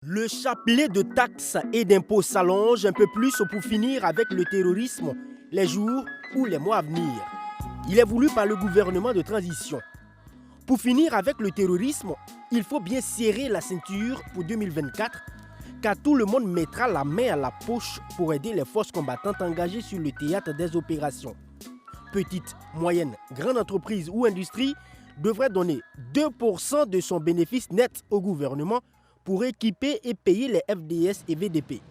Le chapelet de taxes et d'impôts s'allonge un peu plus pour finir avec le terrorisme les jours ou les mois à venir. Il est voulu par le gouvernement de transition. Pour finir avec le terrorisme, il faut bien serrer la ceinture pour 2024, car tout le monde mettra la main à la poche pour aider les forces combattantes engagées sur le théâtre des opérations. Petite, moyenne, grande entreprise ou industrie devrait donner 2% de son bénéfice net au gouvernement pour équiper et payer les FDS et VDP.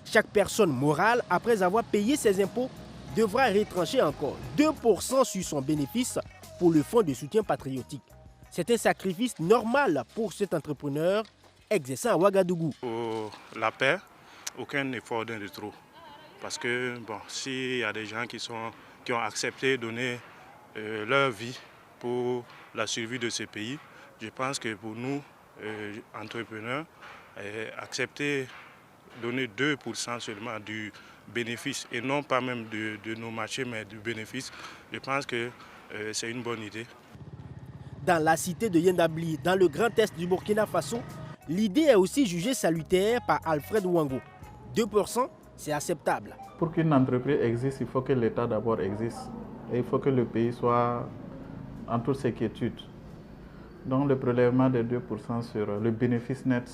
Chaque personne morale, après avoir payé ses impôts, devra retrancher encore 2% sur son bénéfice pour le fonds de soutien patriotique. C'est un sacrifice normal pour cet entrepreneur exerçant à Ouagadougou. Pour la paix, aucun effort de trop. Parce que s'il y a des gens qui ont accepté de donner leur vie pour la survie de ce pays, je pense que pour nous, entrepreneurs, accepter de donner 2% seulement du bénéfice et non pas même de nos marchés, mais du bénéfice, je pense que c'est une bonne idée. Dans la cité de Yendabli, dans le grand est du Burkina Faso, l'idée est aussi jugée salutaire par Alfred Ouango. 2%, c'est acceptable. Pour qu'une entreprise existe, il faut que l'État d'abord existe. Et il faut que le pays soit en toute ses quiétudes. Donc le prélèvement de 2% sur le bénéfice net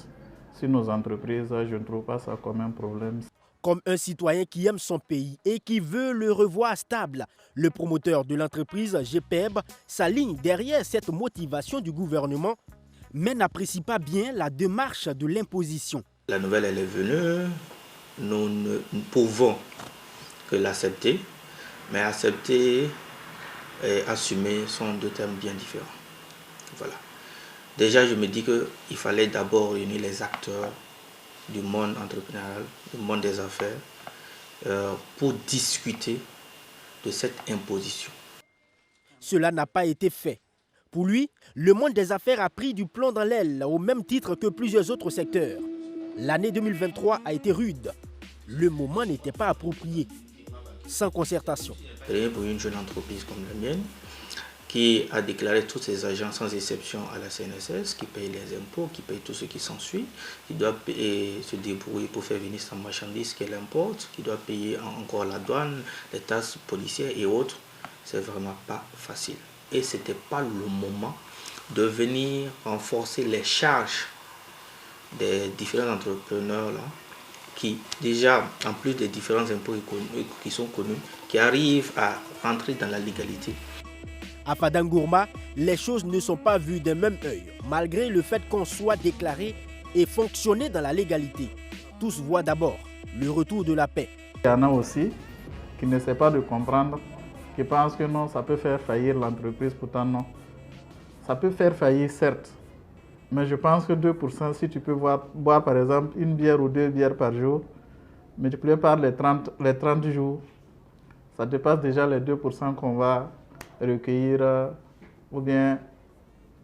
sur nos entreprises, je ne trouve pas ça comme un problème. Comme un citoyen qui aime son pays et qui veut le revoir stable, le promoteur de l'entreprise GPEB s'aligne derrière cette motivation du gouvernement, mais n'apprécie pas bien la démarche de l'imposition. La nouvelle, elle est venue, nous ne pouvons que l'accepter, mais accepter et assumer sont deux termes bien différents. Voilà. Déjà, je me dis qu'il fallait d'abord réunir les acteurs du monde entrepreneurial, du monde des affaires, pour discuter de cette imposition. Cela n'a pas été fait. Pour lui, le monde des affaires a pris du plomb dans l'aile, au même titre que plusieurs autres secteurs. L'année 2023 a été rude. Le moment n'était pas approprié, sans concertation. Pour une jeune entreprise comme la mienne, qui a déclaré tous ses agents sans exception à la CNSS, qui paye les impôts, qui paye tout ce qui s'ensuit, qui doit se débrouiller pour faire venir sa marchandise qu'elle importe, qui doit payer encore la douane, les taxes policières et autres. C'est vraiment pas facile. Et ce n'était pas le moment de venir renforcer les charges des différents entrepreneurs là, qui déjà, en plus des différents impôts qui sont connus, qui arrivent à rentrer dans la légalité. À Fadangourma, les choses ne sont pas vues d'un même œil, malgré le fait qu'on soit déclaré et fonctionner dans la légalité. Tous voient d'abord le retour de la paix. Il y en a aussi qui ne savent pas de comprendre, qui pensent que non, ça peut faire faillir l'entreprise, pourtant non. Ça peut faire faillir, certes, mais je pense que 2%, si tu peux boire par exemple une bière ou 2 bières par jour, multiplié par les 30 jours, ça dépasse déjà les 2% qu'on va recueillir ou bien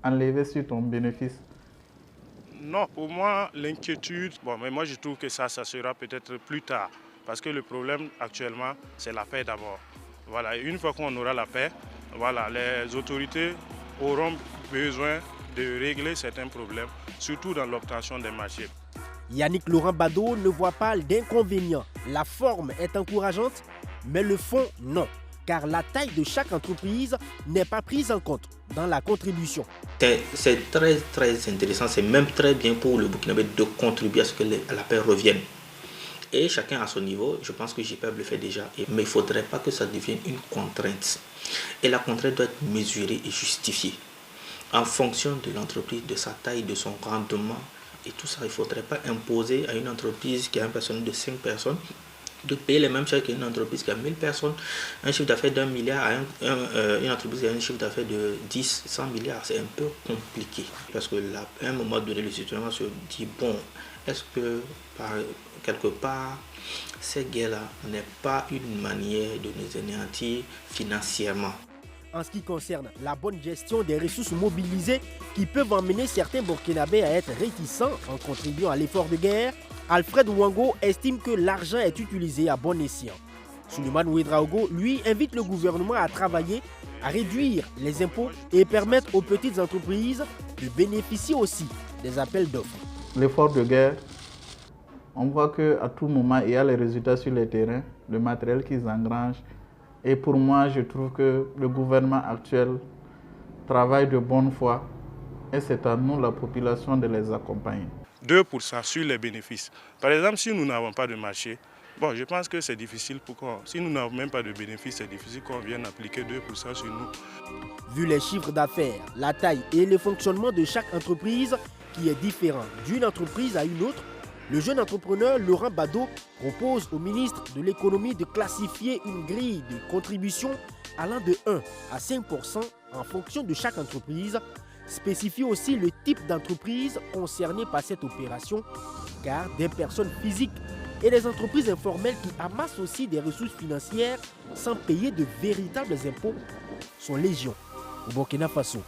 enlever sur ton bénéfice. Non, pour moi, l'inquiétude, mais moi je trouve que ça sera peut-être plus tard. Parce que le problème actuellement, c'est la paix d'abord. Voilà, une fois qu'on aura la paix, voilà, les autorités auront besoin de régler certains problèmes, surtout dans l'obtention des marchés. Yannick Laurent Bado ne voit pas d'inconvénient. La forme est encourageante, mais le fond, non. Car la taille de chaque entreprise n'est pas prise en compte dans la contribution. C'est très intéressant, c'est même très bien pour le Burkinabé de contribuer à ce que la paix revienne. Et chacun à son niveau, je pense que GPEB le fait déjà, mais il ne faudrait pas que ça devienne une contrainte. Et la contrainte doit être mesurée et justifiée en fonction de l'entreprise, de sa taille, de son rendement et tout ça. Il ne faudrait pas imposer à une entreprise qui a un personnel de 5 personnes de payer les mêmes charges qu'une entreprise qui a 1000 personnes, un chiffre d'affaires d'1 milliard à une entreprise qui a un chiffre d'affaires de 10, 100 milliards. C'est un peu compliqué parce qu'à un moment donné, le citoyen se dit, bon, est-ce que quelque part, ces guerres-là n'est pas une manière de nous anéantir financièrement? En ce qui concerne la bonne gestion des ressources mobilisées qui peuvent emmener certains Burkinabés à être réticents en contribuant à l'effort de guerre, Alfred Ouango estime que l'argent est utilisé à bon escient. Souleymane Ouedraogo, lui, invite le gouvernement à travailler à réduire les impôts et permettre aux petites entreprises de bénéficier aussi des appels d'offres. l'effort de guerre, on voit qu'à tout moment, il y a les résultats sur le terrain, le matériel qu'ils engrangent. Et pour moi, je trouve que le gouvernement actuel travaille de bonne foi et c'est à nous, la population, de les accompagner. 2% sur les bénéfices. Par exemple, si nous n'avons pas de marché, bon, je pense que c'est difficile si nous n'avons même pas de bénéfices, c'est difficile qu'on vienne appliquer 2% sur nous. Vu les chiffres d'affaires, la taille et le fonctionnement de chaque entreprise qui est différent d'une entreprise à une autre, le jeune entrepreneur Laurent Bado propose au ministre de l'économie de classifier une grille de contribution allant de 1 à 5% en fonction de chaque entreprise, spécifier aussi le type d'entreprise concernée par cette opération, car des personnes physiques et des entreprises informelles qui amassent aussi des ressources financières sans payer de véritables impôts sont légion au Burkina Faso.